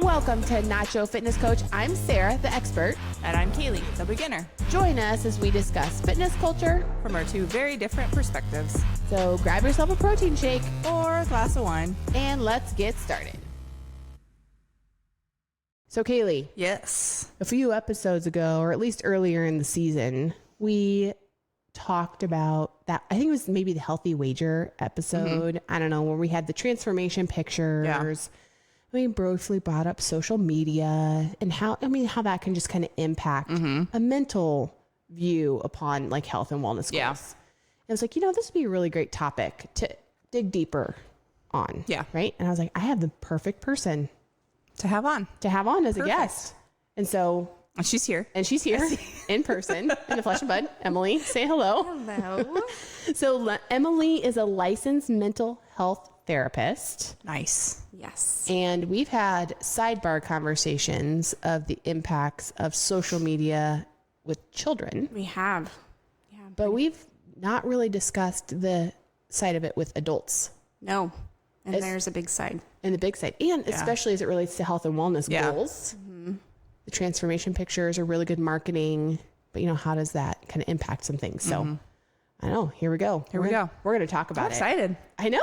Welcome to Nacho Fitness Coach. I'm Sarah, the expert. And I'm Kaylee, the beginner. Join us as we discuss fitness culture From our two very different perspectives. So grab yourself a protein shake Or a glass of wine. and let's get started. So Kaylee, Yes. a few episodes ago, or at least earlier in the season, we talked about that. I think it was maybe the healthy wager episode. I don't know, where we had the transformation pictures. We briefly brought up social media and how that can just kind of impact a mental view upon like health and wellness goals. Yeah. And I was like, this would be a really great topic to dig deeper on. Yeah. Right. And I was like, I have the perfect person To have on. as a guest. And so, And she's here. she's here in person, in the flesh and blood. Emily, say hello. Hello. So Emily is a licensed mental health therapist. Nice. Yes. And we've had sidebar conversations of the impacts of social media with children, We have. Yeah. but we've not really discussed the side of it with adults No. And It's- there's a big side. and the big side. And especially as it relates to health and wellness Yeah. goals. The transformation pictures are really good marketing, but how does that kind of impact some things? So I know, here we go. Here we go. We're going to talk I'm about it. excited. I know.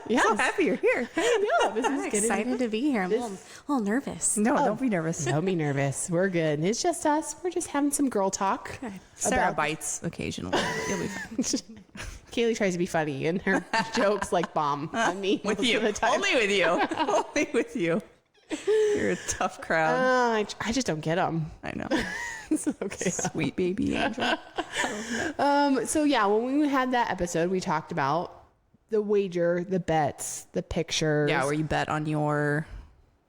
Yes. So happy you're here. I know. This I'm is getting excited to be here. I'm a little nervous. No, don't be nervous. Don't be nervous. We're good. It's just us. We're just having some girl talk. Sarah about- bites occasionally. You'll be fine. Kaylee tries to be funny, and her jokes like bomb on me With most you. of the time. Only with you. Only with you. You're a tough crowd. I just don't get them. I know. It's okay. Sweet baby angel. So yeah, when we had that episode, we talked about the wager, the bets, the pictures. Yeah, where you bet on your...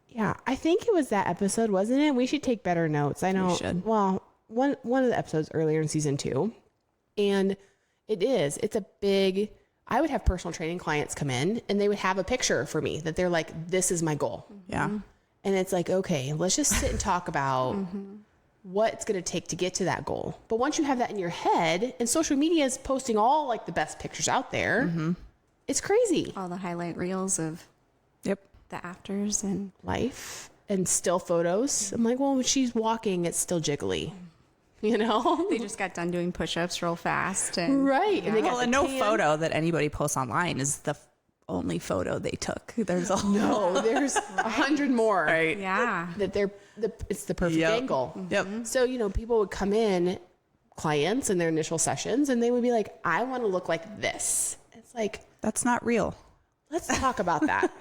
Yeah, I think it was that episode, wasn't it? We should take better notes. I know. We should. Well, one of the episodes earlier in season 2, and it's a big. I would have personal training clients come in, and they would have a picture for me that they're like, "This is my goal." Yeah. And it's like, okay, let's just sit and talk about what it's going to take to get to that goal. But once you have that in your head, and social media is posting all like the best pictures out there, it's crazy. All the highlight reels of Yep. the afters and Life and still photos. I'm like, well, when she's walking, it's still jiggly, they just got done doing push-ups real fast. And Right. And they got Well, the and no tan. photo that anybody posts online is the only photo they took. There's a No, there's 100 more. Right. yeah. That it's the perfect Yep. angle. Yep. So, people would come in, clients in their initial sessions, and they would be like, I want to look like this. It's like, That's not real. let's talk about that.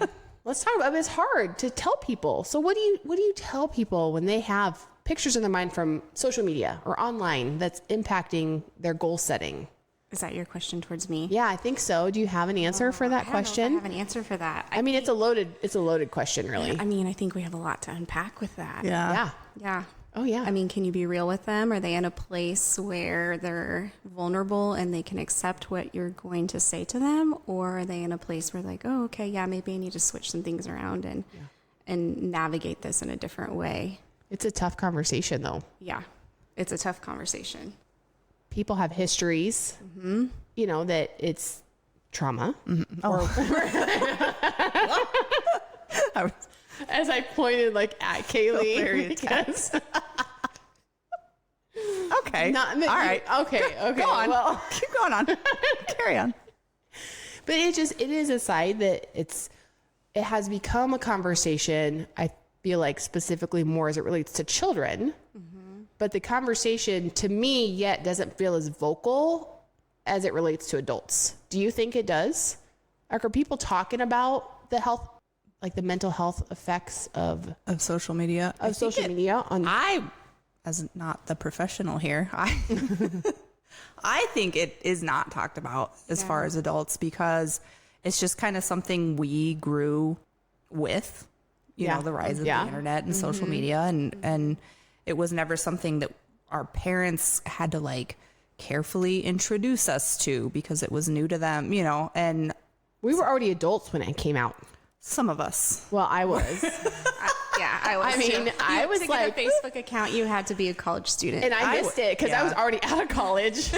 Let's talk about it. It's hard to tell people. So what do you tell people when they have pictures in their mind from social media or online that's impacting their goal setting? Is that your question towards me? Yeah, I think so. Do you have an answer for that I question? have an answer for that. I mean, it's a loaded question, really. I think we have a lot to unpack with that. Yeah. Yeah. Oh, yeah. I mean, can you be real with them? Are they in a place where they're vulnerable and they can accept what you're going to say to them? Or are they in a place where like, oh, okay, yeah, maybe I need to switch some things around and navigate this in a different way? It's a tough conversation, though. Yeah, it's a tough conversation. People have histories, that it's trauma. As I pointed at Kaylee. Very intense. Okay. All right. Okay. Go on. Well, Keep going on. Carry on. but it is a side that it has become a conversation. I feel like specifically more as it relates to children, but the conversation to me yet doesn't feel as vocal as it relates to adults. Do you think it does? Are people talking about the health, like the mental health effects of social media. social media on? I, as not the professional here, I think it is not talked about as far as adults because it's just kind of something we grew with, you know, the rise of the internet and social media. And it was never something that our parents had to carefully introduce us to because it was new to them, and We were already adults when it came out. some of us. Well, I was. I was. I mean, I was to get a Facebook account, you had to be a college student. And I missed it because I was already out of college.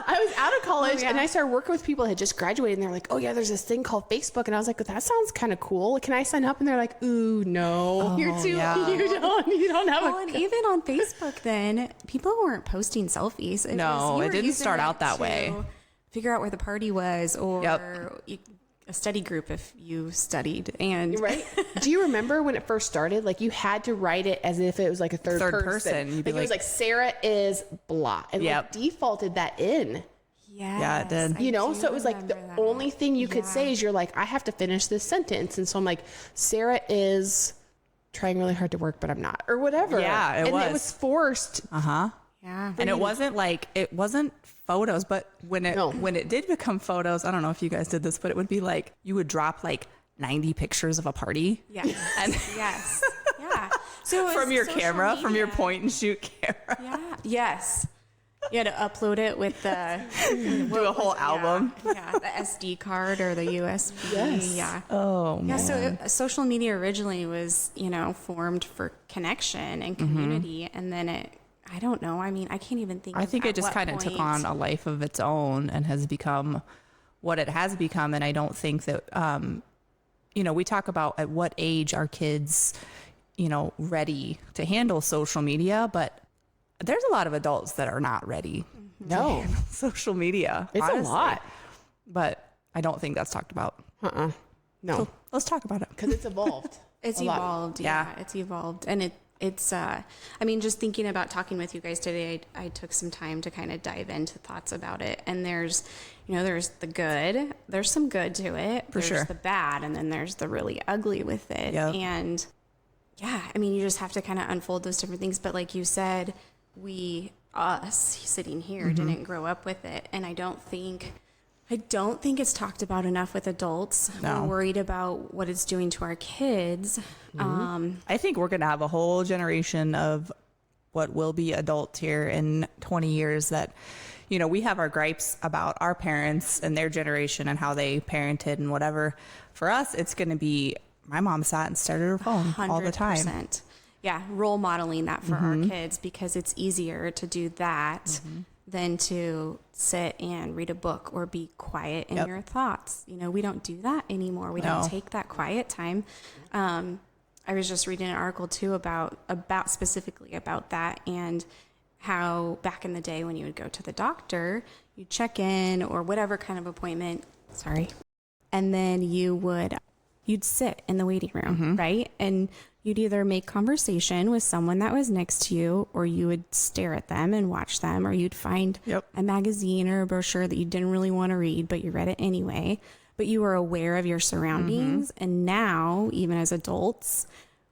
I was out of college and I started working with people that had just graduated, and they're like, oh yeah, there's this thing called Facebook. And I was like, that sounds kind of cool. Can I sign up? And they're like, ooh, no, you're too, you don't have Well, and even on Facebook, then people weren't posting selfies. It didn't start out that way. Figure out where the party was, or a study group if you studied. And right. Do you remember when it first started? Like, you had to write it as if it was like a third person. You'd Like, it was like, Sarah is blah, and like defaulted that in. Yeah, it did. You know, so it was like the only thing you could say is you're like, I have to finish this sentence. And so I'm like, Sarah is trying really hard to work, but I'm not, or whatever. Yeah, it was. And it was forced. Uh-huh. Yeah. And it wasn't photos, but when it did become photos, I don't know if you guys did this, but it would be like, you would drop like 90 pictures of a party. Yes. And yes. Yeah. So from your camera, media. from your point and shoot camera. Yeah. Yes. You had to upload it with the Do a whole album. Yeah, the SD card or the USB. Yes. Yeah. Oh, man. Yeah, so social media originally was, formed for connection and community, and then I don't know. I mean, I can't even think. I think it just kind of took on a life of its own and has become what it has become. And I don't think that, we talk about at what age are kids, ready to handle social media, but there's a lot of adults that are not ready to handle social media. It's honestly. a lot. But I don't think that's talked about. No. So let's talk about it. Because it's evolved. It's evolved. Yeah, it's evolved. And it's just thinking about talking with you guys today, I took some time to kind of dive into thoughts about it. And there's the good, there's some good to it. There's the bad, and then there's the really ugly with it. Yep. And you just have to kind of unfold those different things. But like you said, us sitting here didn't grow up with it. And I don't think it's talked about enough with adults. No. We're worried about what it's doing to our kids. I think we're going to have a whole generation of what will be adults here in 20 years that, we have our gripes about our parents and their generation and how they parented and whatever. For us, it's going to be, my mom sat and stared at her phone 100%. all the time. Yeah, role modeling that for our kids, because it's easier to do that than to sit and read a book or be quiet in your thoughts. We don't do that anymore. We don't take that quiet time. I was just reading an article too about specifically about that, and how back in the day when you would go to the doctor, you'd check in or whatever kind of appointment, and then you'd sit in the waiting room, right? And you'd either make conversation with someone that was next to you, or you would stare at them and watch them, or you'd find a magazine or a brochure that you didn't really want to read, but you read it anyway. But you were aware of your surroundings. And now, even as adults,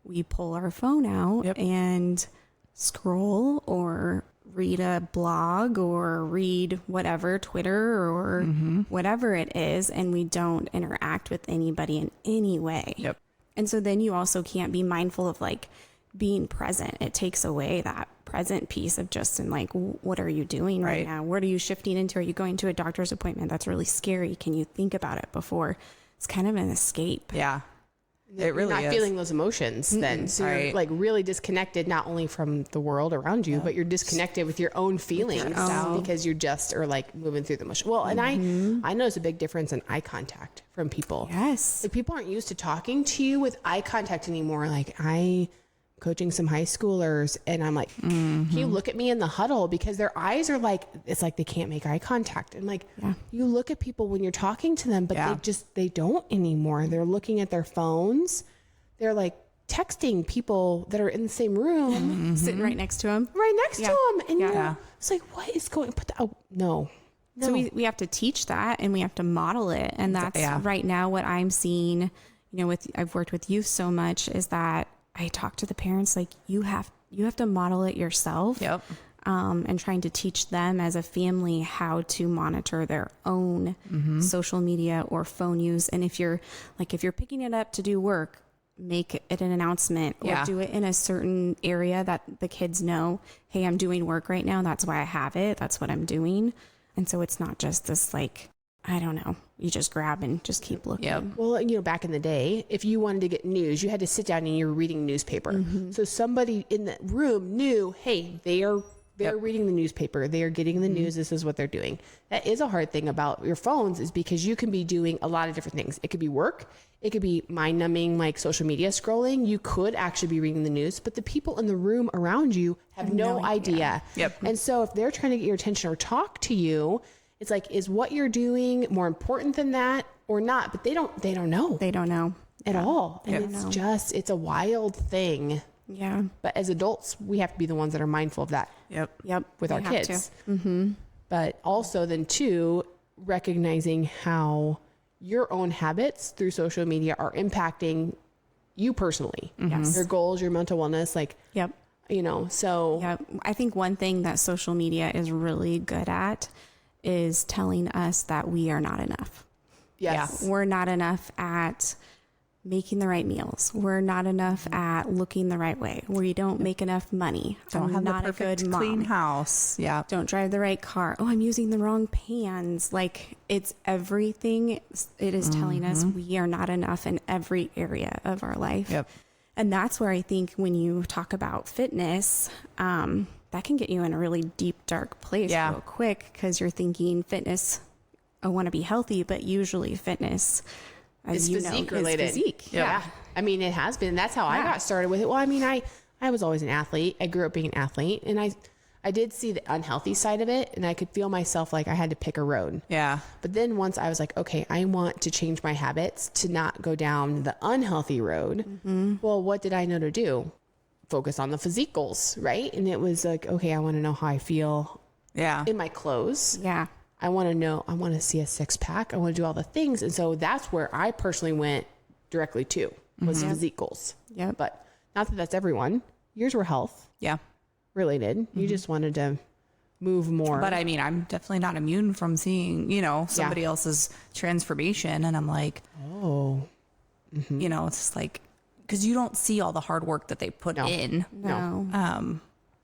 we pull our phone out and scroll or read a blog or read whatever, Twitter or whatever it is, and we don't interact with anybody in any way. Yep. And so then you also can't be mindful of like being present. It takes away that present piece of just in like, what are you doing right now? What are you shifting into? Are you going to a doctor's appointment? That's really scary. Can you think about it before? It's kind of an escape. Yeah. It really not is. feeling those emotions then. So you're like really disconnected, not only from the world around you, but you're disconnected with your own feelings because you just are like moving through the motion. Well, and I notice a big difference in eye contact from people. Yes. Like, people aren't used to talking to you with eye contact anymore. Like, I coaching some high schoolers, and I'm like, can you look at me in the huddle? Because their eyes are like, it's like they can't make eye contact. And like, you look at people when you're talking to them, but they don't anymore. They're looking at their phones. They're like texting people that are in the same room, Sitting right next to them. right next to them. And you're it's like, what is going, no. So we have to teach that, and we have to model it. And that's right now what I'm seeing, I've worked with youth so much, is that I talk to the parents like, you have to model it yourself. Yep. And trying to teach them as a family how to monitor their own social media or phone use. And if you're picking it up to do work, make it an announcement or do it in a certain area that the kids know, hey, I'm doing work right now. That's why I have it. That's what I'm doing. And so it's not just this like, I don't know, you just grab and just keep looking. Yep. Well, back in the day, if you wanted to get news, you had to sit down and you were reading newspaper. So somebody in the room knew, hey, they are They're reading the newspaper. They are getting the news. This is what they're doing. That is a hard thing about your phones, is because you can be doing a lot of different things. It could be work. It could be mind numbing, like social media scrolling. You could actually be reading the news, but the people in the room around you have no idea. Yep. And so if they're trying to get your attention or talk to you, it's like, is what you're doing more important than that or not? But they don't know They don't know. at all. And don't it's know. it's a wild thing. Yeah. But as adults, we have to be the ones that are mindful of that Yep. with We our have to. kids. But also then too, recognizing how your own habits through social media are impacting you personally. Yes. Your goals, your mental wellness, like, Yep. so Yeah, I think one thing that social media is really good at is telling us that we are not enough. yes. We're not enough at making the right meals. We're not enough at looking the right way. We don't make enough money. Don't I'm have not the perfect a good mom. clean house. Yeah. Don't drive the right car. Oh, I'm using the wrong pans. Like, it's everything. It is telling us we are not enough in every area of our life. Yep. And that's where I think when you talk about fitness, that can get you in a really deep, dark place real quick, because you're thinking fitness, I want to be healthy, but usually fitness, as It's physique related. is physique. Yeah. I mean, it has been. That's how I got started with it. Well, I mean, I was always an athlete. I grew up being an athlete, and I did see the unhealthy side of it, and I could feel myself like I had to pick a road. Yeah. But then once I was like, okay, I want to change my habits to not go down the unhealthy road. Well, what did I know to do? Focus on the physique goals, right? And it was like, okay, I want to know how I feel Yeah. in my clothes. Yeah. I want to know, I want to see a six pack. I want to do all the things. And so that's where I personally went directly to, was physique goals. Yep. But not that that's everyone. Yours were health Yeah. related. You just wanted to move more. But I mean, I'm definitely not immune from seeing, somebody else's transformation. And I'm like, it's like, because you don't see all the hard work that they put in. No.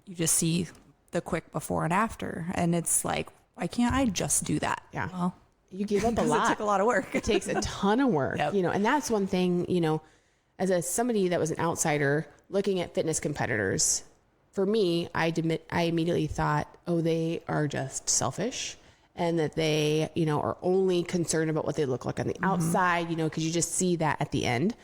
You just see the quick before and after. And it's like, why can't I just do that? Yeah. Well, you give up a 'cause lot. it took a lot of work. It takes a ton of work, Yep. and that's one thing, as somebody that was an outsider looking at fitness competitors, for me, I immediately thought, oh, they are just selfish, and that they, are only concerned about what they look like on the outside, because you just see that at the end.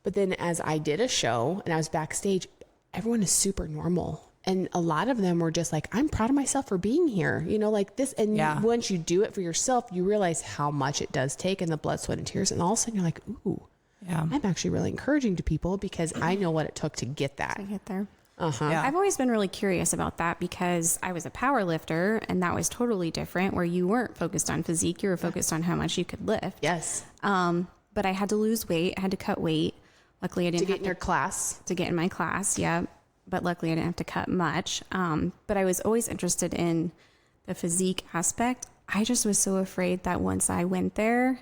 But then as I did a show and I was backstage, everyone is super normal. And a lot of them were just like, I'm proud of myself for being here, like this. And once you do it for yourself, you realize how much it does take, and the blood, sweat, and tears. And all of a sudden you're like, ooh, I'm actually really encouraging to people because I know what it took to get that. To get there. Yeah. I've always been really curious about that, because I was a power lifter, and that was totally different, where you weren't focused on physique. You were focused on how much you could lift. Yes. But I had to lose weight. I had to cut weight. Luckily, I didn't To get have in your class. to get in my class. Yeah. But luckily I didn't have to cut much. But I was always interested in the physique aspect. I just was so afraid that once I went there,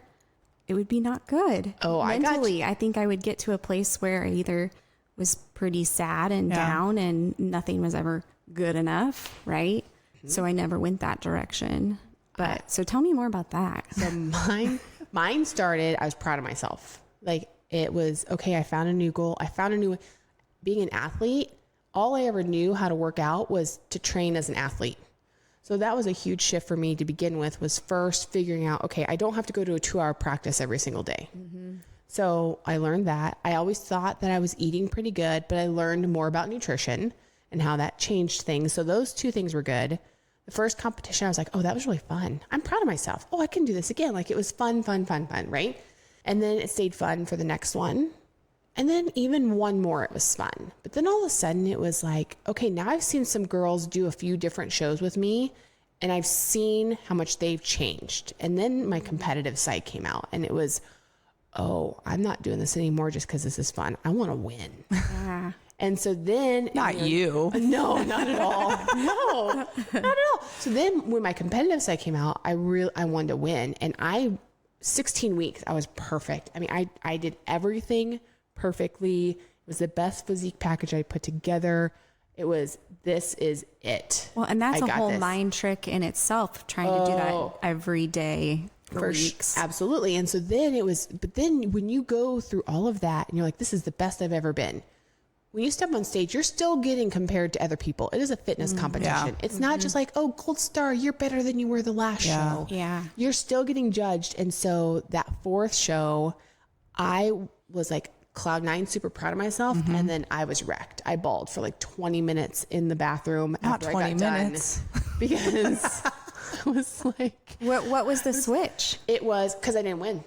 it would be not good. Oh, I got mentally, I think I would get to a place where I either was pretty sad and down, and nothing was ever good enough. Right. So I never went that direction. But so tell me more about that. So mine started, I was proud of myself. Like, it was, okay, I found a new goal. Being an athlete, all I ever knew how to work out was to train as an athlete. So that was a huge shift for me to begin with, was first figuring out, okay, I don't have to go to a 2-hour practice every single day. So I learned that. I always thought that I was eating pretty good, but I learned more about nutrition and how that changed things. So those two things were good. The first competition, I was like, oh, that was really fun. I'm proud of myself. Oh, I can do this again. Like, it was fun, right? And then it stayed fun for the next one. And then even one more, it was fun. But then all of a sudden it was like, okay, now I've seen some girls do a few different shows with me, and I've seen how much they've changed. And then my competitive side came out, and it was, oh, I'm not doing this anymore just because this is fun. I want to win. Yeah. And so then... Not you. No, not at all. No, not at all. So then when my competitive side came out, I wanted to win. And 16 weeks, I was perfect. I mean, I did everything perfectly. It was the best physique package I put together. It was, this is it. Well, and that's I a got whole this. mind trick in itself, trying to do that every day for weeks. Absolutely. And so then but then when you go through all of that and you're like, this is the best I've ever been, when you step on stage, you're still getting compared to other people. It is a fitness competition. Yeah. It's not just like, oh, gold star, you're better than you were the last show. Yeah. You're still getting judged. And so that fourth show, I was like cloud nine, super proud of myself. And then I was wrecked. I bawled for like 20 minutes in the bathroom after 20 I got minutes. done. Because I was like, What was the switch? it was because I didn't win.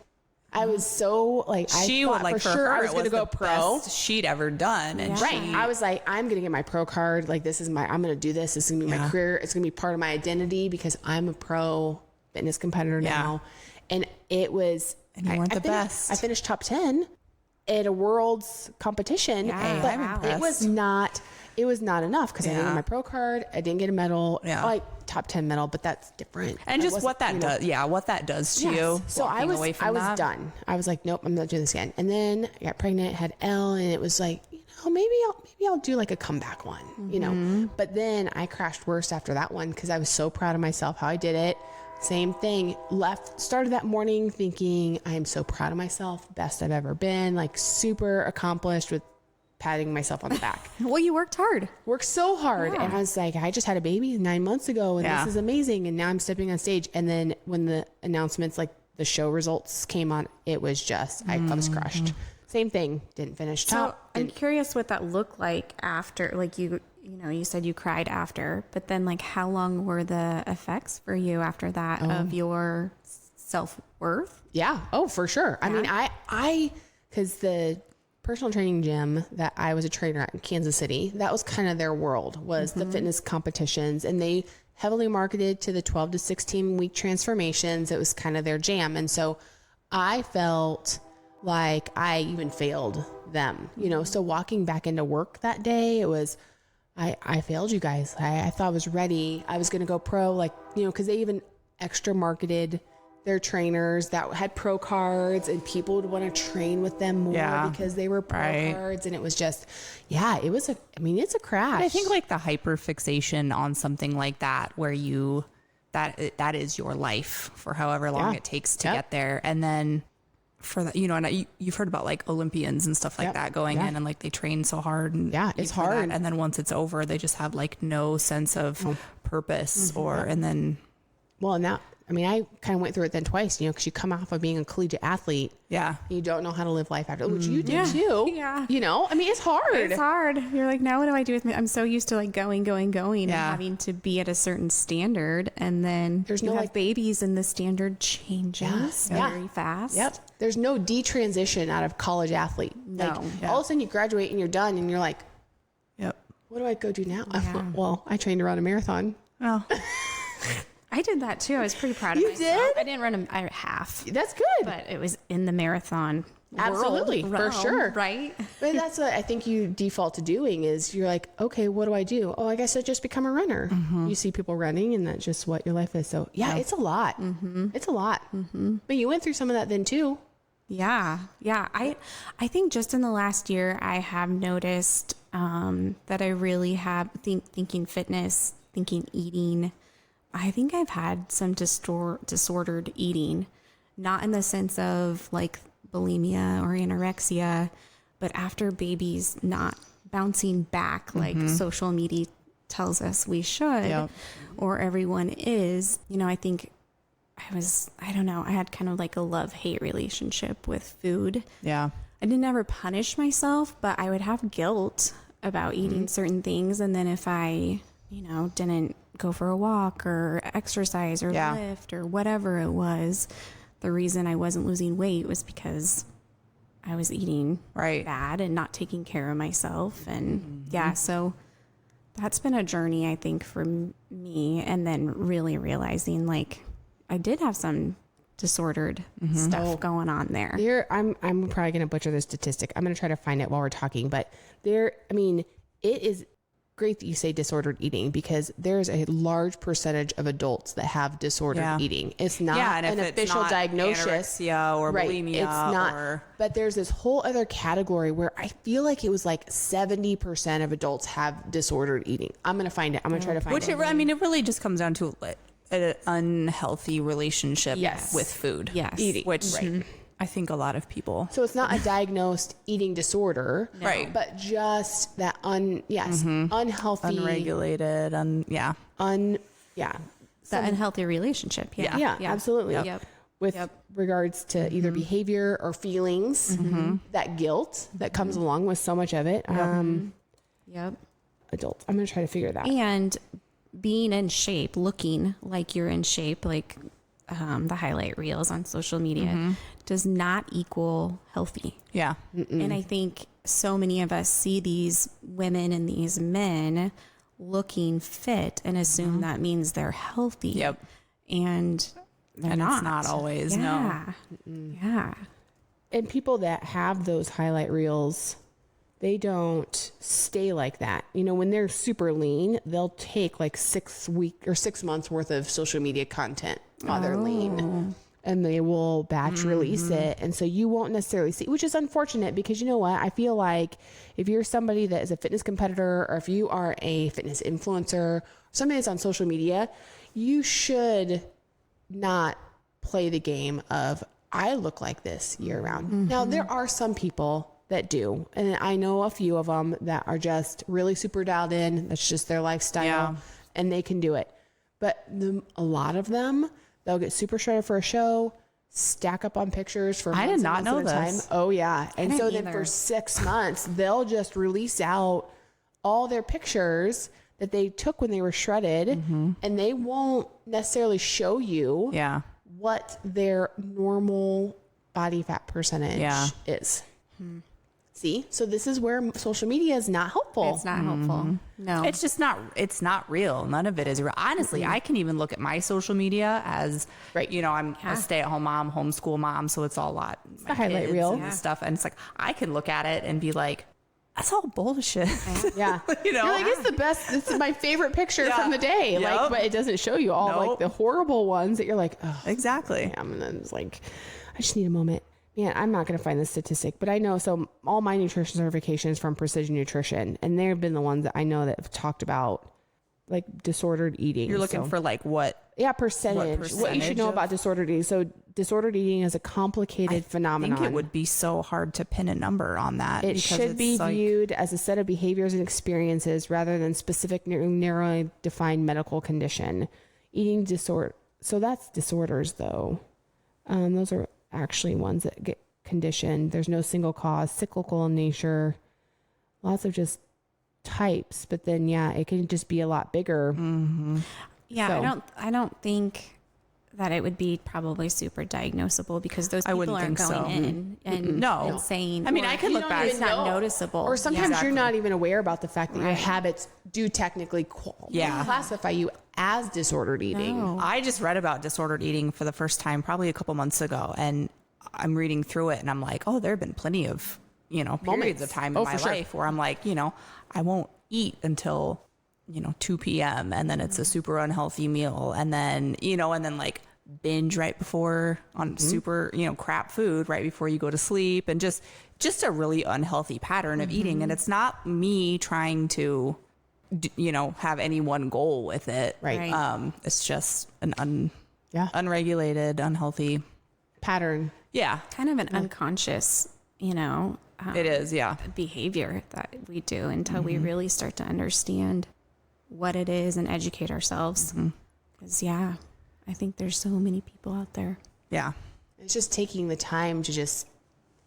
I was so like, She I would thought like for sure her, I was it going to go the pro. best she'd ever done. And Right. I was like, I'm going to get my pro card. Like, this is I'm going to do this. This is going to be my career. It's going to be part of my identity because I'm a pro fitness competitor now. And it was, And you weren't the finished, best. I finished top 10 at a world's competition, Yeah, but I'm it was not enough because I didn't get my pro card. I didn't get a medal, like top 10 medal, but that's different. And I just wasn't, what that does. Yeah. What that does to you. So I walking was away from that. done. I was like, nope, I'm not doing this again. And then I got pregnant, had Elle, and it was like, maybe I'll do like a comeback one, But then I crashed worse after that one because I was so proud of myself how I did it. Same thing. Started that morning thinking I'm so proud of myself, best I've ever been, like super accomplished with patting myself on the back. Well, you worked hard. Worked so hard. And I was like, I just had a baby 9 months ago and this is amazing. And now I'm stepping on stage. And then when the announcements, like the show results came on, it was just, I was crushed. Same thing. Didn't finish top. So I'm curious what that looked like after, like you said you cried after, but then like how long were the effects for you after that of your self-worth? Yeah. Oh, for sure. I mean, because the personal training gym that I was a trainer at in Kansas City, that was kind of their world, was the fitness competitions. And they heavily marketed to the 12 to 16 week transformations. It was kind of their jam. And so I felt like I even failed them, so walking back into work that day, it was, I failed you guys. I thought I was ready. I was going to go pro, like, because they even extra marketed their trainers that had pro cards and people would want to train with them more because they were pro cards. And it was just, it's a crash. I think like the hyper fixation on something like that, where that is your life for however long it takes to get there. And then for that, and you've heard about like Olympians and stuff like that going in and like they train so hard and it's hard. And then once it's over, they just have like no sense of purpose and then. Well, and that, I kind of went through it then twice, because you come off of being a collegiate athlete. Yeah. You don't know how to live life after, which you did too. Yeah. It's hard. It's hard. You're like, now what do I do with me? I'm so used to like going and Yeah. having to be at a certain standard. And then There's you no, have like- babies and the standard changes very fast. Yep. There's no detransition out of college athlete. No. Like all of a sudden you graduate and you're done and you're like, Yep. what do I go do now? Yeah. Well, I trained to run a marathon. Oh. I did that too. I was pretty proud of You myself. did? I didn't run a half, That's good. but it was in the marathon. Absolutely, world for realm, sure. Right? But that's what I think you default to doing is you're like, okay, what do I do? Oh, I guess I just become a runner. You see people running and that's just what your life is. So it's a lot. It's a lot. But you went through some of that then too. Yeah. Yeah. I think just in the last year, I have noticed that I really have thinking fitness, thinking eating. I think I've had some disordered eating, not in the sense of like bulimia or anorexia, but after babies not bouncing back like social media tells us we should, or everyone is, I think I don't know, I had kind of like a love-hate relationship with food. Yeah. I didn't ever punish myself, but I would have guilt about eating certain things. And then if I, didn't go for a walk or exercise or lift or whatever it was, the reason I wasn't losing weight was because I was eating bad and not taking care of myself. And so that's been a journey, I think, for me. And then really realizing like I did have some disordered stuff going on there. I'm probably going to butcher the statistic. I'm going to try to find it while we're talking, but it is great that you say disordered eating because there's a large percentage of adults that have disordered eating. It's not and an if it's official not diagnosis anorexia or bulimia. It's not. Or... But there's this whole other category where I feel like it was like 70% of adults have disordered eating. I'm going to find it. I'm going to try to find it. It really just comes down to an unhealthy relationship with food. Yes. Eating. Which I think a lot of people. So it's not a diagnosed eating disorder, Right. but just that unhealthy, Unregulated, yeah. That unhealthy relationship. Yeah. Yeah, absolutely. Yep. With regards to either behavior or feelings, that guilt that comes along with so much of it. Yep. Adults, I'm going to try to figure that out. And being in shape, looking like you're in shape, like the highlight reels on social media, does not equal healthy. Yeah. And I think so many of us see these women and these men looking fit and assume that means they're healthy. Yep. And they're not. It's not always, no. Yeah. And people that have those highlight reels, they don't stay like that. You know, when they're super lean, they'll take like 6 months worth of social media content while they're lean, and they will batch release it. And so you won't necessarily see, which is unfortunate, because you know what? I feel like if you're somebody that is a fitness competitor, or if you are a fitness influencer, somebody that's on social media, you should not play the game of, I look like this year round. Now, there are some people that do, and I know a few of them that are just really super dialed in. That's just their lifestyle, and they can do it. But a lot of them, they'll get super shredded for a show, stack up on pictures for I did not know months at a this. time. Oh yeah. And so then either. for 6 months, they'll just release out all their pictures that they took when they were shredded, and they won't necessarily show you Yeah. what their normal body fat percentage is. See? So this is where social media is not helpful. It's not helpful. No. It's just not, it's not real. None of it is real. Honestly, I can even look at my social media as, you know, I'm a stay-at-home mom, homeschool mom, so it's all a lot. a highlight reel. And stuff. And it's like, I can look at it and be like, that's all bullshit. Yeah. You know? You're like, it's the best. This is my favorite picture from the day. Yep. Like, but it doesn't show you all like the horrible ones that you're like, oh, Exactly. damn. And then it's like, I just need a moment. Man, I'm not going to find this statistic, but I know. So all my nutrition certifications from Precision Nutrition, and they've been the ones that I know that have talked about like disordered eating. You're looking for like what? Yeah, percentage. What you should know of- about disordered eating. So disordered eating is a complicated phenomenon. I think it would be so hard to pin a number on that. It because should be it's like, viewed as a set of behaviors and experiences rather than specific narrowly defined medical condition. Eating disorder. So that's disorders, though. Those are actually ones that get conditioned. There's no single cause, cyclical in nature. Lots of just types, but then it can just be a lot bigger. Yeah, So- I don't think that it would be probably super diagnosable, because those I people wouldn't aren't think going so. in and, No. and saying, I mean, or I can You look don't back. even it's not know. noticeable. Or sometimes you're not even aware about the fact that your Right. habits do technically classify you as disordered eating. No. I just read about disordered eating for the first time probably a couple months ago, and I'm reading through it and I'm like, oh, there have been plenty of, you know, periods of time in my for sure. life where I'm like, you know, I won't eat until, you know, 2 p.m. and then it's a super unhealthy meal, and then, you know, and then like binge right before on super, you know, crap food right before you go to sleep, and just a really unhealthy pattern of eating. And it's not me trying to, you know, have any one goal with it. Right. It's just an unregulated, unhealthy Pattern. Yeah, kind of an unconscious, you know, it is. Yeah. behavior that we do until we really start to understand what it is and educate ourselves. Because I think there's so many people out there. Yeah. It's just taking the time to just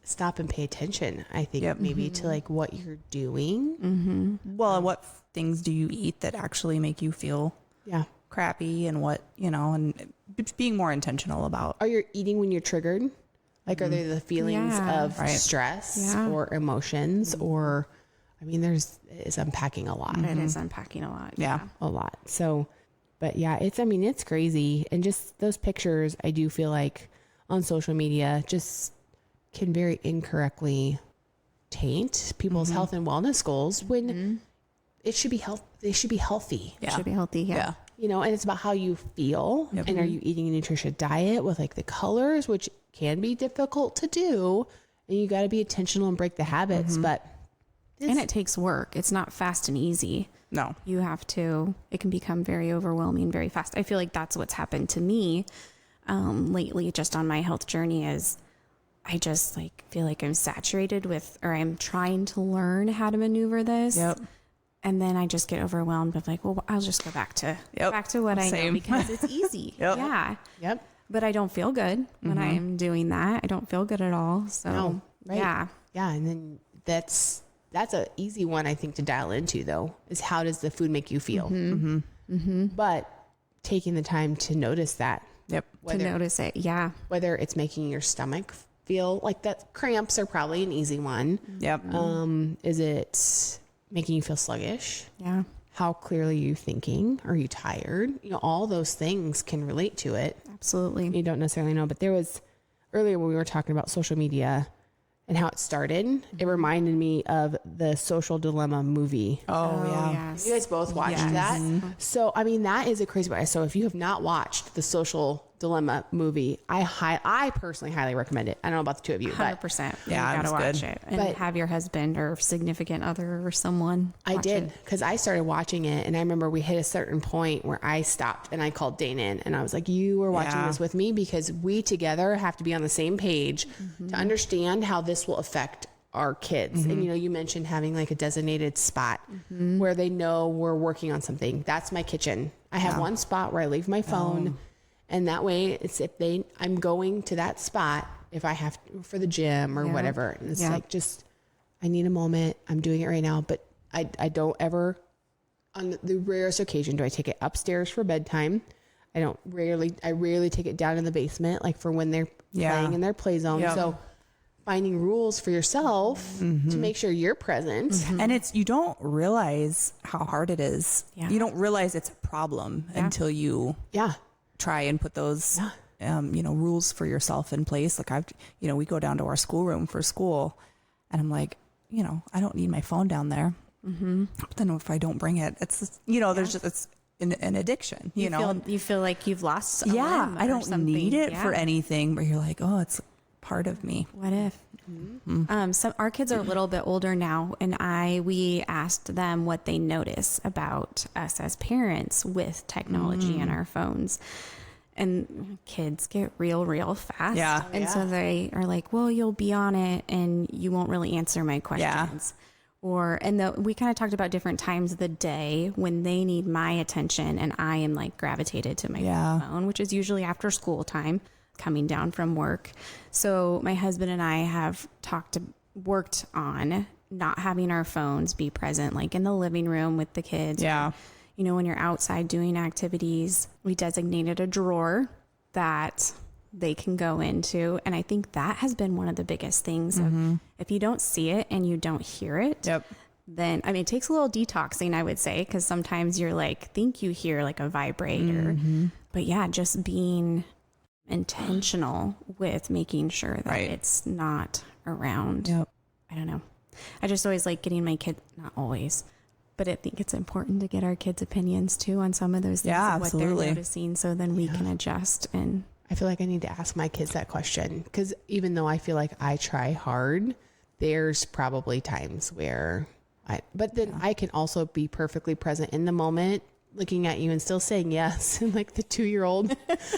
stop and pay attention. I think maybe to like what you're doing. Well, and what things do you eat that actually make you feel crappy, and what, you know, and being more intentional about. Are you eating when you're triggered? Like, are they the feelings of Right. stress or emotions? Or, I mean, it's unpacking a lot. It is unpacking a lot. Yeah. A lot. So, but it's crazy. And just those pictures, I do feel like on social media just can very incorrectly taint people's health and wellness goals when it should be they should be healthy. It should be healthy. Yeah. You know, and it's about how you feel. And are you eating a nutritious diet with like the colors, which can be difficult to do, and you got to be intentional and break the habits. But And it takes work. It's not fast and easy. No. You have to, it can become very overwhelming very fast. I feel like that's what's happened to me lately, just on my health journey, is I just like feel like I'm saturated with, or I'm trying to learn how to maneuver this. Yep. And then I just get overwhelmed of like, well, I'll just go back to what I know because it's easy. Yep. Yeah. Yep. But I don't feel good when I am doing that. I don't feel good at all. So Right. yeah. Yeah. And then that's a easy one, I think, to dial into though, is how does the food make you feel? But taking the time to notice that. Yep. To notice it. Yeah. Whether it's making your stomach feel like that, cramps are probably an easy one. Yep. Is it making you feel sluggish? Yeah. How clearly are you thinking? Are you tired? All those things can relate to it. Absolutely. You don't necessarily know, but there was earlier when we were talking about social media and how it started, it reminded me of the Social Dilemma movie. Oh, yeah. Yes. You guys both watched that? So, I mean, that is a crazy one. So if you have not watched the Social Dilemma movie, I personally highly recommend it. I don't know about the two of you, but 100%. Yeah, you it gotta was watch good. it and But- have your husband or significant other or someone. I watch did, it. because I started watching it and I remember we hit a certain point where I stopped and I called Dana in and I was like, you were watching Yeah. this with me because we together have to be on the same page to understand how this will affect our kids. And you mentioned having like a designated spot where they know we're working on something. That's my kitchen. I have one spot where I leave my phone and that way it's I'm going to that spot if I have to, for the gym or whatever. And it's like, just, I need a moment. I'm doing it right now, but I don't ever, on the rarest occasion, do I take it upstairs for bedtime. I rarely take it down in the basement, like for when they're playing in their play zone. Yep. So finding rules for yourself to make sure you're present. And you don't realize how hard it is. Yeah. You don't realize it's a problem until you Yeah. try and put those, rules for yourself in place. Like we go down to our schoolroom for school and I'm like, I don't need my phone down there. But then if I don't bring it, it's, just, there's just, it's an addiction, You feel like you've lost a yeah, limb I or don't something. need it Yeah. for anything, but you're like, oh, it's part of me. What if? Our kids are a little bit older now, and we asked them what they notice about us as parents with technology and our phones. And kids get real fast. Yeah. And so they are like, well, you'll be on it and you won't really answer my questions. We kind of talked about different times of the day when they need my attention and I am like gravitated to my phone, which is usually after school time, coming down from work. So my husband and I have worked on not having our phones be present, like in the living room with the kids. Yeah. When you're outside doing activities, we designated a drawer that they can go into. And I think that has been one of the biggest things. If you don't see it and you don't hear it, then, it takes a little detoxing, I would say, because sometimes you're like, think you hear like a vibrator. But yeah, just being intentional with making sure that it's not around. I don't know. I just always like getting my kids, not always, but I think it's important to get our kids' opinions too on some of those things of what they're noticing, so then we can adjust. And I feel like I need to ask my kids that question, because even though I feel like I try hard, there's probably times where but then I can also be perfectly present in the moment, looking at you and still saying yes. And like the 2-year-old,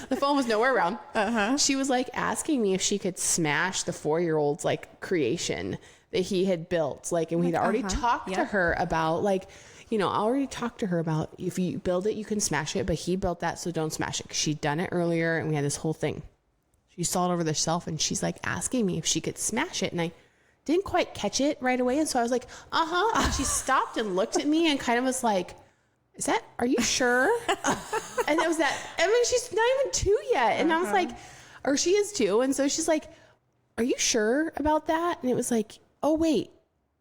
the phone was nowhere around. She was like asking me if she could smash the 4-year-old's like creation that he had built. Like, and we'd already talked to her about like, I already talked to her about if you build it, you can smash it, but he built that, so don't smash it. 'Cause she'd done it earlier and we had this whole thing. She saw it over the shelf and she's like asking me if she could smash it. And I didn't quite catch it right away. And so I was like, And she stopped and looked at me and kind of was like, are you sure? And it was she's not even 2 yet. And I was like, or she is 2. And so she's like, are you sure about that? And it was like, oh, wait,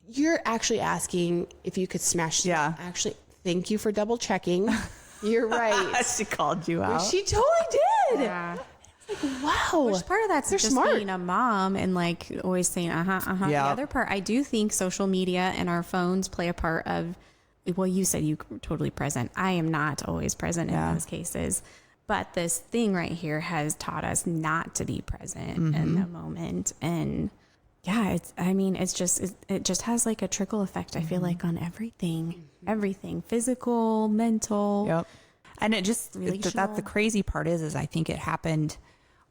you're actually asking if you could smash. Yeah. Actually, thank you for double checking. You're right. She called you out. She totally did. yeah. Like, wow. Which part of that's They're just smart. being a mom and like always saying, The Yeah. other part, I do think social media and our phones play a part of, well, you said you were totally present. I am not always present in those cases. But this thing right here has taught us not to be present in the moment. And yeah, it just has like a trickle effect, I feel like, on everything, physical, mental. Yep. And it just, that's the crazy part is I think it happened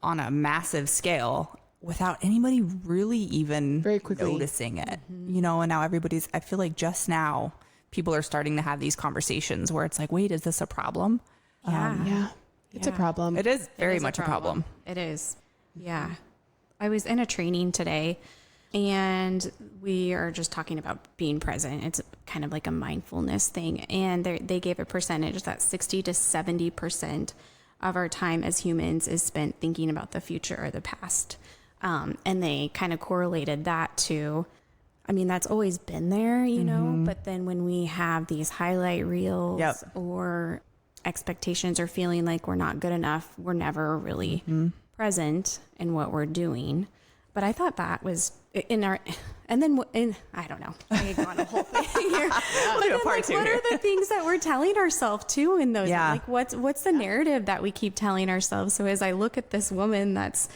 on a massive scale without anybody really even Very quickly noticing it, you know, and now I feel like just now people are starting to have these conversations where it's like, wait, is this a problem? Yeah. It's a problem. It is very It is much a problem. It is. Yeah. I was in a training today and we are just talking about being present. It's kind of like a mindfulness thing. And they gave a percentage that 60 to 70% of our time as humans is spent thinking about the future or the past. And they kind of correlated that to, I mean, that's always been there, you know, but then when we have these highlight reels or expectations or feeling like we're not good enough, we're never really present in what we're doing. But I thought that was in our, and then I don't know, I could go on a whole thing here. But then, what are the things that we're telling ourselves too in those? Yeah. Like what's the narrative that we keep telling ourselves? So as I look at this woman that's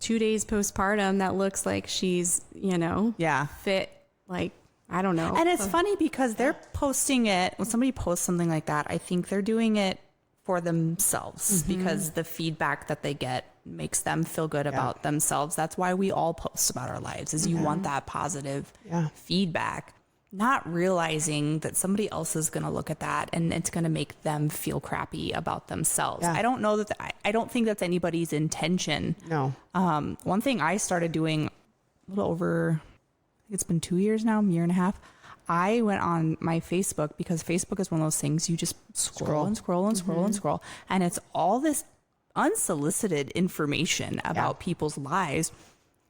2 days postpartum that looks like she's, you know, fit, like, I don't know. And it's funny because they're posting it, when somebody posts something like that, I think they're doing it for themselves because the feedback that they get makes them feel good about themselves. That's why we all post about our lives, is you want that positive feedback, not realizing that somebody else is going to look at that and it's going to make them feel crappy about themselves. I don't know that, I don't think that's anybody's intention. No. One thing I started doing a little over, I think it's been 2 years now, a year and a half. I went on my Facebook because Facebook is one of those things you just scroll and scroll and scroll and scroll. And it's all this unsolicited information about people's lives.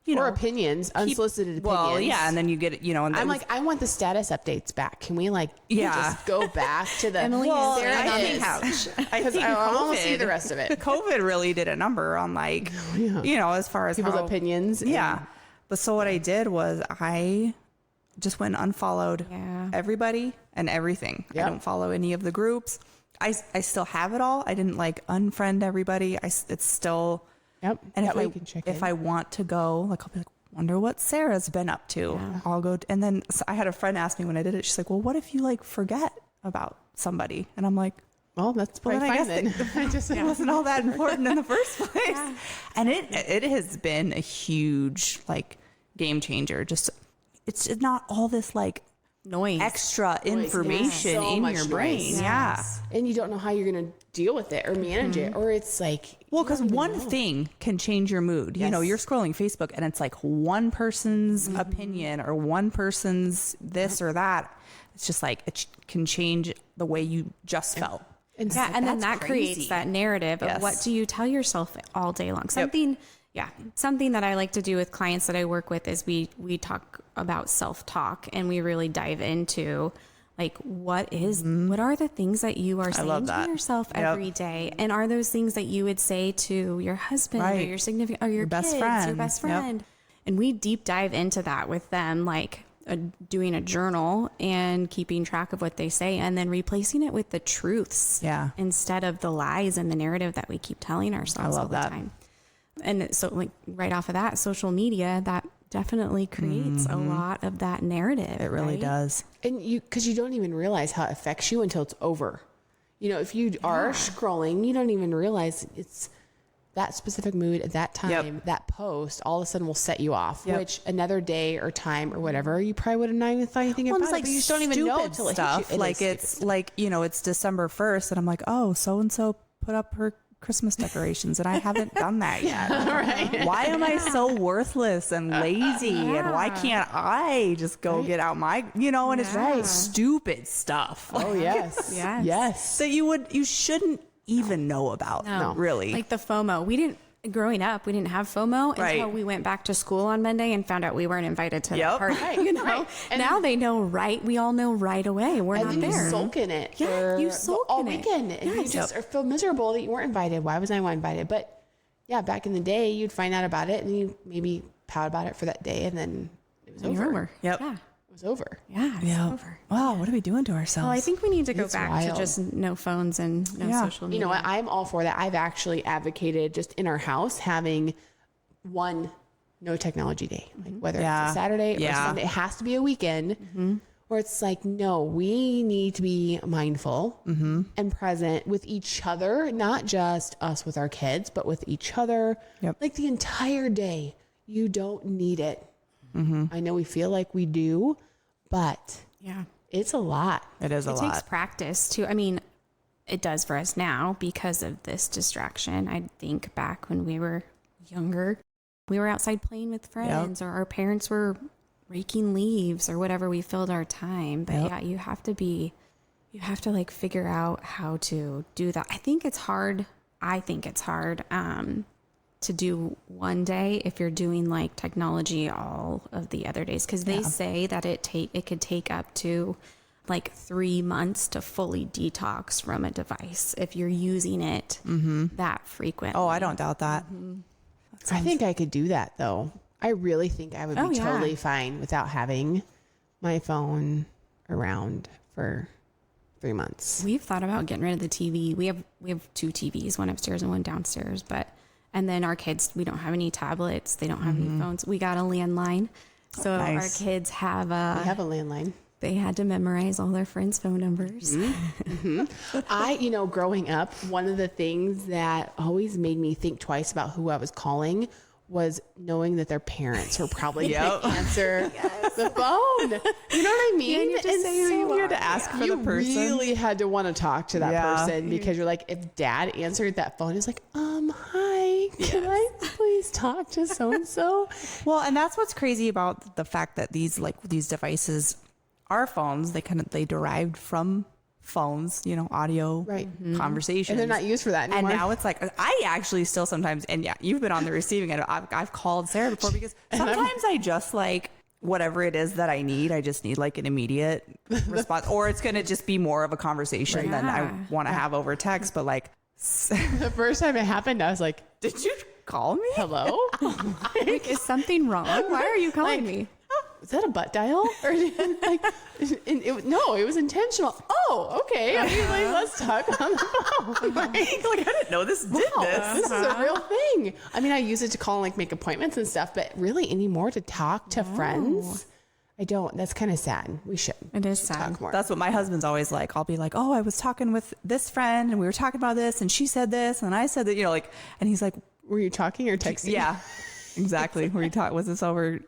You know, or opinions, unsolicited opinions. Well, yeah, and then you get, you know, and I'm like, I want the status updates back. Can we just go back to the Emily well, is there there on it the is. couch. I Because think I want to see the rest of it. COVID really did a number on like, you know, as far as People's how, opinions. Yeah. But so what I did was I just went and unfollowed everybody and everything. I don't follow any of the groups. I still have it all. I didn't like unfriend everybody. It's still, Yep. and That way you can check if in. I want to go, like, I'll be like, wonder what Sarah's been up to. I'll go. And then so I had a friend ask me when I did it, she's like, well, what if you like forget about somebody? And I'm like, well, that's probably then I fine guess then. it wasn't all that important in the first place. And it has been a huge like game changer. Just, it's not all this like noise, extra information So in much your brain. noise. Yeah. And you don't know how you're going to deal with it or manage it. Or it's like, Well, because one thing can change your mood. You know, you're scrolling Facebook and it's like one person's opinion or one person's this or that. It's just like it can change the way you just felt. and and then that's that creates crazy. that narrative of what do you tell yourself all day long? Something that I like to do with clients that I work with is we talk about self-talk and we really dive into like what are the things that you are saying to yourself every day, and are those things that you would say to your husband or your significant or your best kids, friend. your best friend. And we deep dive into that with them, like doing a journal and keeping track of what they say and then replacing it with the truths instead of the lies and the narrative that we keep telling ourselves all the time. And so like right off of that, social media, that definitely creates a lot of that narrative. It really does. And because you don't even realize how it affects you until it's over. You know, if you are scrolling, you don't even realize it's that specific mood at that time, that post, all of a sudden will set you off, which another day or time or whatever, you probably would have not even thought anything about It's like it. But you just don't even know stupid until it stuff. hits you. Like it's like, you know, it's December 1st and I'm like, oh, so-and-so put up her Christmas decorations and I haven't done that yet. Why am I so worthless and lazy and why can't I just go get out my, you know, and it's stupid stuff. Oh yes. Yes. That you shouldn't even know about. No. Really. Like the FOMO. Growing up, we didn't have FOMO until we went back to school on Monday and found out we weren't invited to the party. You know, And now they know we all know right away. We're not and there. you sulk in it you sulk all in it. weekend. And you just feel miserable that you weren't invited. Why was I not invited? But yeah, back in the day, you'd find out about it and you maybe pout about it for that day and then it was over. Yep. Yeah. It was over. Yeah. It's over. Wow, what are we doing to ourselves? Well, I think we need to go It's back wild. to just no phones and no social media. You know what? I'm all for that. I've actually advocated just in our house having one no technology day, like whether it's a Saturday or Sunday. It has to be a weekend where it's like, no, we need to be mindful and present with each other, not just us with our kids, but with each other. Like the entire day, You don't need it. I know we feel like we do, but Yeah. it's a lot. It is a It lot. takes practice too. I mean, it does for us now because of this distraction. I think back when we were younger, we were outside playing with friends, or our parents were raking leaves or whatever. We filled our time. But yeah, you have to like figure out how to do that. I think it's hard to do one day if you're doing like technology all of the other days, because they say that it could take up to like 3 months to fully detox from a device if you're using it that frequently. Oh, I don't doubt that. I think I could do that though. I really think I would be yeah. totally fine without having my phone around for 3 months. We've thought about getting rid of the TV. We have 2 TVs, one upstairs and one downstairs, and then our kids, we don't have any tablets. They don't have any phones. We got a landline. So our kids have We have a landline. they had to memorize all their friends' phone numbers. Growing up, one of the things that always made me think twice about who I was calling was knowing that their parents were probably going to answer the phone. You know what I mean? You had to say who you had to ask for the person. You really had to want to talk to that person because you're like, if dad answered that phone, he's like, hi, can I please talk to so-and-so? Well, and that's what's crazy about the fact that these devices are phones. They derived from phones, audio conversations. And they're not used for that anymore. And now it's like, I actually still sometimes, and yeah, you've been on the receiving end. I've called Sarah before because sometimes I just like whatever it is that I need. I just need like an immediate response, or it's going to just be more of a conversation than I want to have over text. But like the first time it happened, I was like, did you call me? hello? Like, is something wrong? Why are you calling me? Was that a butt dial? Or no, it was intentional. Oh, okay. I mean, let's talk on the phone. Like I didn't know this did this. This is a real thing. I mean, I use it to call and like make appointments and stuff, but really anymore to talk to friends, I don't. That's kind of sad. We should. It is sad. Talk more. That's what my husband's always like. I'll be like, oh, I was talking with this friend and we were talking about this and she said this and I said that, and he's like, were you talking or texting? yeah, exactly. Were you talking? Was this over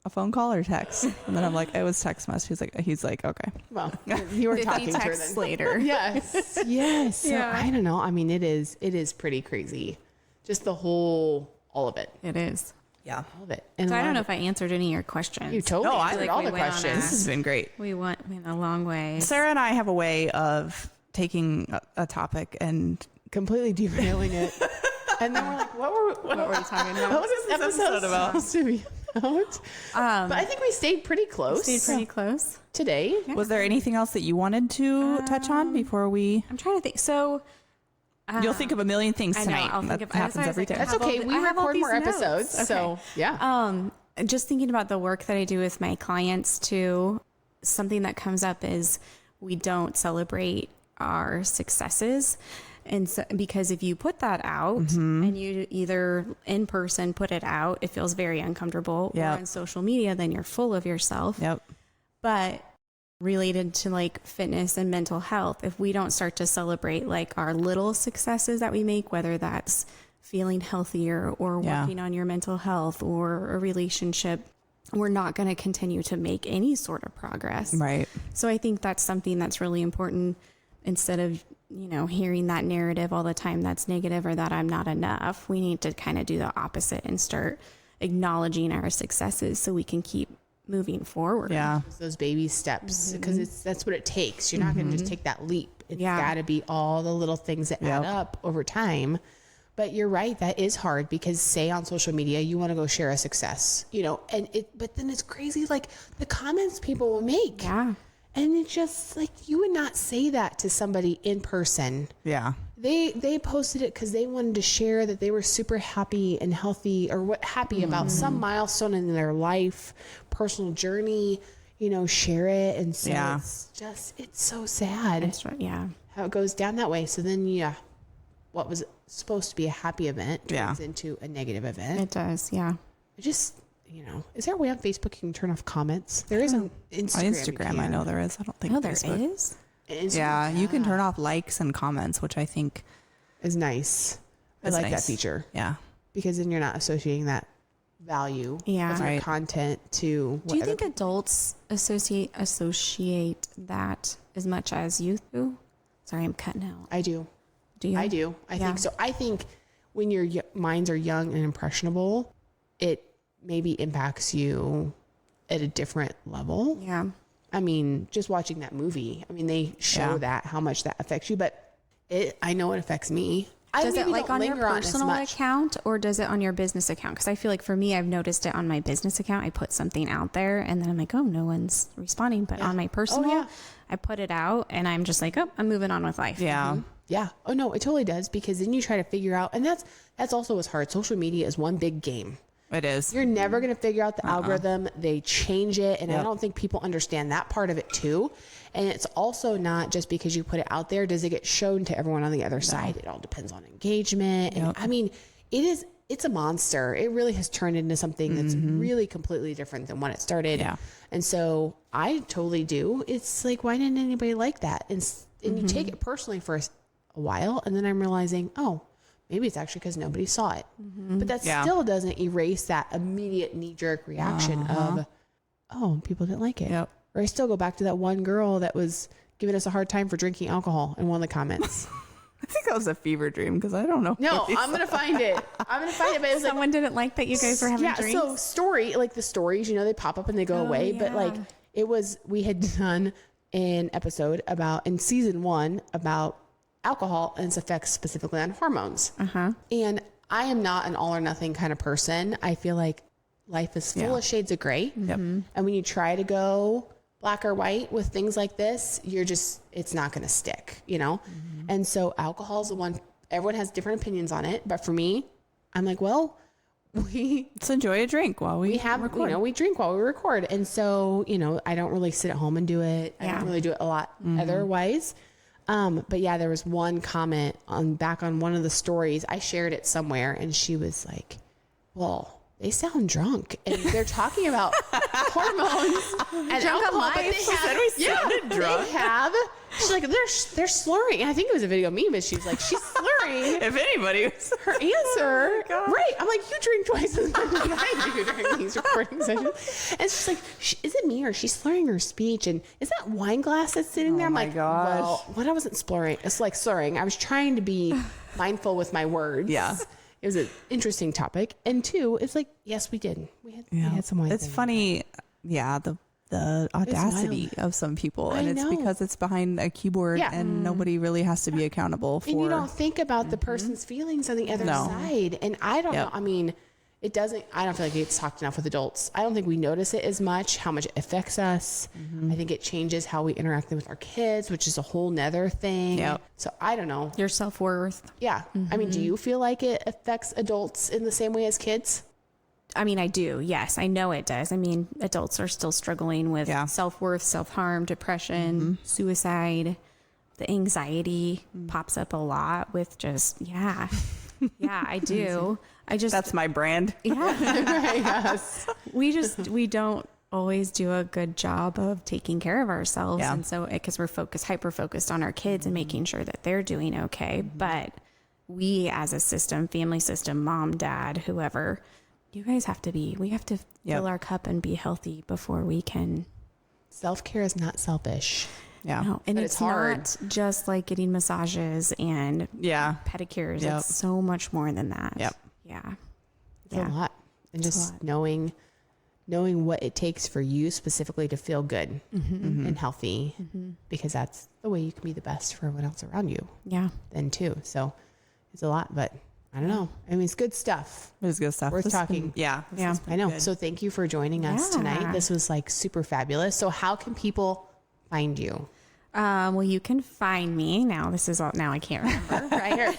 a phone call or text? And then I'm like, it was text message. He's like, okay. Well, you were Did talking he to her text then. later? Yes. Yes. So, I don't know. I mean, it is pretty crazy. Just all of it. It is. Yeah. All of it. And So a I lot don't know of if I answered any of your questions. You totally No, I answered like all we the went on questions. This has been great. We went a long way. Sarah and I have a way of taking a topic and completely derailing it. And then we're like, what were we talking about? What was this episode about? supposed to be about? But I think we stayed pretty close Stayed pretty close. today. Was there anything else that you wanted to touch on before we? I'm trying to think. So You'll think of a million things I know, tonight. I'll think That of- happens that's why I was every like, day. That's have all okay. the- We I have all record these more notes. episodes. Okay. So, yeah. Just thinking about the work that I do with my clients too, something that comes up is we don't celebrate our successes. And so, because if you put that out and you either in person put it out, it feels very uncomfortable, or Yep. on social media, then you're full of yourself. Yep. But related to like fitness and mental health, if we don't start to celebrate like our little successes that we make, whether that's feeling healthier or working on your mental health or a relationship, we're not going to continue to make any sort of progress. Right. So I think that's something that's really important, instead of, hearing that narrative all the time that's negative or that I'm not enough. We need to kind of do the opposite and start acknowledging our successes so we can keep moving forward. Yeah. Those baby steps, because that's what it takes. You're not going to just take that leap. It's got to be all the little things that add up over time. But you're right, that is hard, because say on social media you want to go share a success, but then it's crazy, like the comments people will make. Yeah. And it's just like, you would not say that to somebody in person. Yeah. They posted it because they wanted to share that they were super happy and healthy, or happy about some milestone in their life, personal journey, share it. And so it's so sad That's right. Yeah. how it goes down that way. So then, what was supposed to be a happy event turns into a negative event. It does. Yeah. It just, is there a way on Facebook you can turn off comments? There is on Instagram. On Instagram, I know there is. I don't think Oh, there Facebook. is? Yeah, you can turn off likes and comments, which I think is nice. I is like nice. that feature. Yeah. Because then you're not associating that value Yeah. of your Right. content to what Do you other think adults associate that as much as youth do? Sorry, I'm cutting out. I do. Do you? I do. I Yeah. think so. I think when your minds are young and impressionable, it maybe impacts you at a different level. Yeah. I mean, just watching that movie, I mean, they show that how much that affects you, but I know it affects me. Does it like on your linger it as personal much. account or does it on your business account? Because I feel like for me, I've noticed it on my business account. I put something out there and then I'm like, oh, no one's responding. But on my personal, I put it out and I'm just like, oh, I'm moving on with life. Yeah. Yeah. Oh no, it totally does, because then you try to figure out, and that's also what's hard. Social media is one big game. It is. You're never going to figure out the algorithm. They change it. And I don't think people understand that part of it too. And it's also not just because you put it out there, does it get shown to everyone on the other side? It all depends on engagement. And I mean, it's a monster. It really has turned into something that's really completely different than when it started. Yeah. And so I totally do. It's like, why didn't anybody like that? And you take it personally for a while. And then I'm realizing, oh, maybe it's actually because nobody saw it. But that still doesn't erase that immediate knee-jerk reaction of, oh, people didn't like it. Yep. Or I still go back to that one girl that was giving us a hard time for drinking alcohol in one of the comments. I think that was a fever dream because I don't know. No, I'm going to find it. But it was Someone didn't like that you guys were having drinks? so the stories, they pop up and they go away. yeah. But like we had done an episode in season 1 about alcohol and its effects specifically on hormones. And I am not an all or nothing kind of person. I feel like life is full of shades of gray. And when you try to go black or white with things like this, it's not going to stick, And so alcohol is the one, everyone has different opinions on it. But for me, I'm like, well, Let's enjoy a drink while we record. we drink while we record. And so, I don't really sit at home and do it. I don't really do it a lot otherwise. But yeah, there was one comment back on one of the stories. I shared it somewhere and she was like, well, they sound drunk and they're talking about hormones and Drunk on alcohol. life. But they She have, said we sounded drunk. They have. She's like, they're slurring. And I think it was a video meme, but she's like, she's slurring. If anybody was Her answer, right? I'm like, you drink twice as much as I do during these recording sessions. And she's like, is it me or is she slurring her speech? And is that wine glass that's sitting there? I'm my like, gosh. well, what I wasn't slurring. It's like slurring. I was trying to be mindful with my words. Yeah. It was an interesting topic. And 2, it's like, yes, we did. We had some wine. It's funny. Yeah. The audacity of some people. And it's because it's behind a keyboard and nobody really has to be accountable for. And you don't think about the person's feelings on the other side. And I don't know. I mean, I don't feel like it's talked enough with adults. I don't think we notice it as much, how much it affects us. I think it changes how we interact with our kids, which is a whole nother thing. Yep. So I don't know. Your self-worth. Yeah. I mean, do you feel like it affects adults in the same way as kids? I mean, I do. Yes, I know it does. I mean, adults are still struggling with self-worth, self-harm, depression, suicide. The anxiety pops up a lot with just, yeah, I do. That's my brand. Yeah. Yes. We don't always do a good job of taking care of ourselves. Yeah. And so, because we're hyper focused on our kids and making sure that they're doing okay. But we as a system, family system, mom, dad, whoever, we have to fill our cup and be healthy before we can. Self-care is not selfish. Yeah. No, and But it's it's hard. not just like getting massages and pedicures. Yep. It's so much more than that. Yep. Yeah. It's a lot. And just knowing what it takes for you specifically to feel good and healthy, because that's the way you can be the best for everyone else around you Yeah. then too. So it's a lot, but I don't know. I mean, it's good stuff. It's good stuff. Worth This has talking. been- Yeah. has been I know. good. So thank you for joining us tonight. This was like super fabulous. So how can people find you? Well, you can find me now. Now I can't remember. Right here.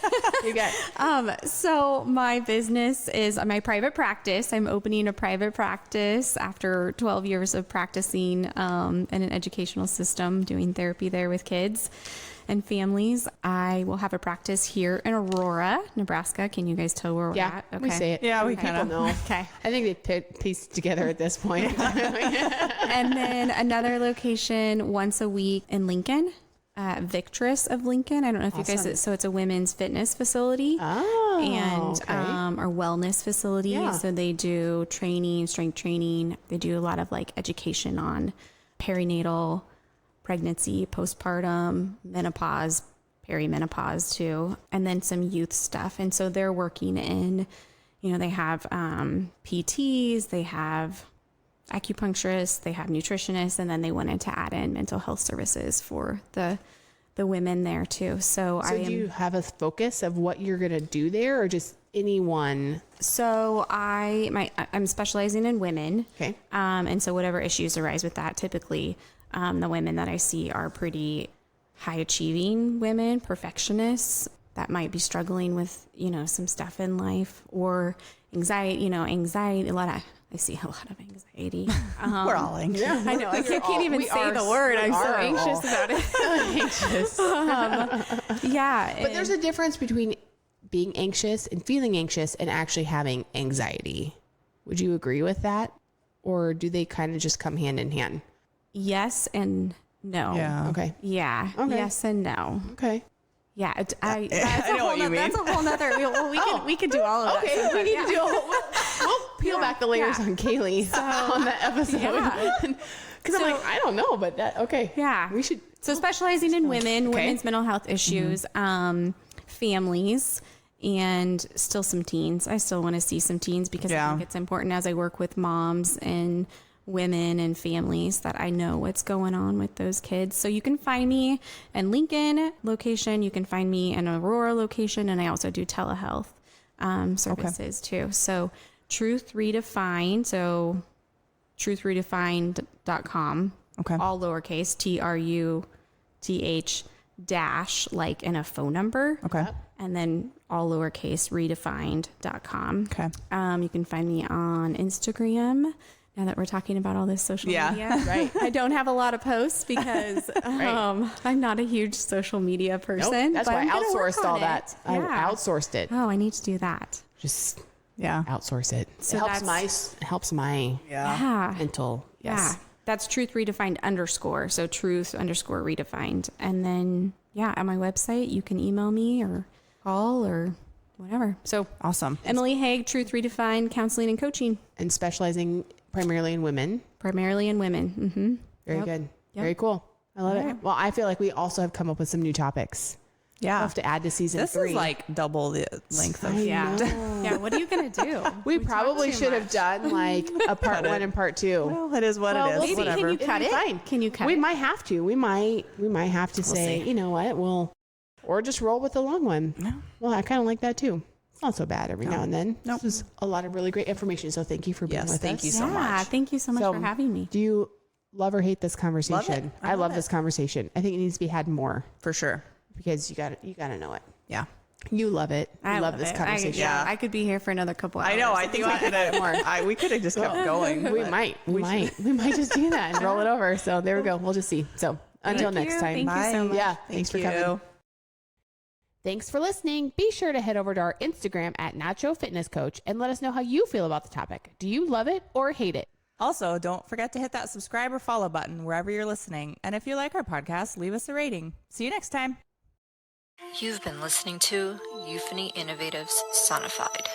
You got So my business is my private practice. I'm opening a private practice after 12 years of practicing in an educational system, doing therapy there with kids and families. I will have a practice here in Aurora, Nebraska. Can you guys tell where we're at? we say it. Yeah, we People kind of know. Okay. I think they pieced it together at this point. And then another location once a week in Lincoln. Victress of Lincoln. I don't know if you guys, so it's a women's fitness facility and or wellness facility. Yeah. So they do training, strength training. They do a lot of like education on perinatal, pregnancy, postpartum, menopause, perimenopause too, and then some youth stuff. And so they're working in, they have PTs, they have acupuncturists, they have nutritionists, and then they wanted to add in mental health services for the women there too. So do you have a focus of what you're going to do there, or just anyone? So I'm specializing in women. Okay. And so whatever issues arise with that, typically the women that I see are pretty high achieving women, perfectionists that might be struggling with, some stuff in life, or anxiety, I see a lot of anxiety. We're all anxious. Yeah, I know. I can't even say the word. I'm so anxious about it. Anxious. Yeah. But there's a difference between being anxious and feeling anxious and actually having anxiety. Would you agree with that? Or do they kind of just come hand in hand? Yes and no. Yeah. Okay. Yeah. Okay. Yes and no. Okay. Yeah. I know what you mean. That's a whole nother. We could do all of that. Okay. We need to do a whole. We'll peel back the layers on Kaylee on that episode. Because I'm like, I don't know, but that, okay. Yeah. We should. So specializing in women's mental health issues, families, and still some teens. I still want to see some teens because I think it's important as I work with moms and women and families that I know what's going on with those kids. So you can find me in Lincoln location. You can find me in Aurora location. And I also do telehealth services too. So Truth Redefined. So truthredefined.com. Okay. All lowercase, TRUTH dash, like in a phone number. Okay. And then all lowercase redefined.com. Okay. You can find me on Instagram. Now that we're talking about all this social media, Right. I don't have a lot of posts because I'm not a huge social media person. That's but why I I'm gonna work outsourced on all it. that. I Yeah. outsourced it. Oh, I need to do that. Just outsource it. So It helps my mental. Yes. Yeah. That's Truth Redefined _ So Truth _ Redefined. And then, at my website, you can email me or call or whatever. So awesome. Emily Haig, Truth Redefined Counseling and Coaching. And specializing primarily in women. Primarily in women. Mm-hmm. Very good. Yep. Very cool. I love it. Well, I feel like we also have come up with some new topics. Yeah. We'll have to add to season 3. This is like double the length of Yeah. What are you going to do? We probably should have done like a part 1 and part 2. Well, it is what it is. Maybe. Whatever. Can you cut it? Fine. Can you cut We it? might have to. We might have to say, see. you know what? Or just roll with the long one. No. Well, I kind of like that too. It's not so bad every now and then. Nope. This is a lot of really great information. So thank you for being with us. Thank you so much. Thank you so much for having me. Do you love or hate this conversation? Love it. I love this conversation. I think it needs to be had more For sure. because you got to know it. Yeah. You love it. I love this it. conversation. I could be here for another couple hours. I know. I think we could have we could have just kept going. We might just do that and roll it over. So there we go. We'll just see. So until next time. Thank you so much. Yeah. Thanks for coming. Thanks for listening. Be sure to head over to our Instagram at Nacho Fitness Coach and let us know how you feel about the topic. Do you love it or hate it? Also, don't forget to hit that subscribe or follow button wherever you're listening. And if you like our podcast, leave us a rating. See you next time. You've been listening to Euphony Innovatives Sonified.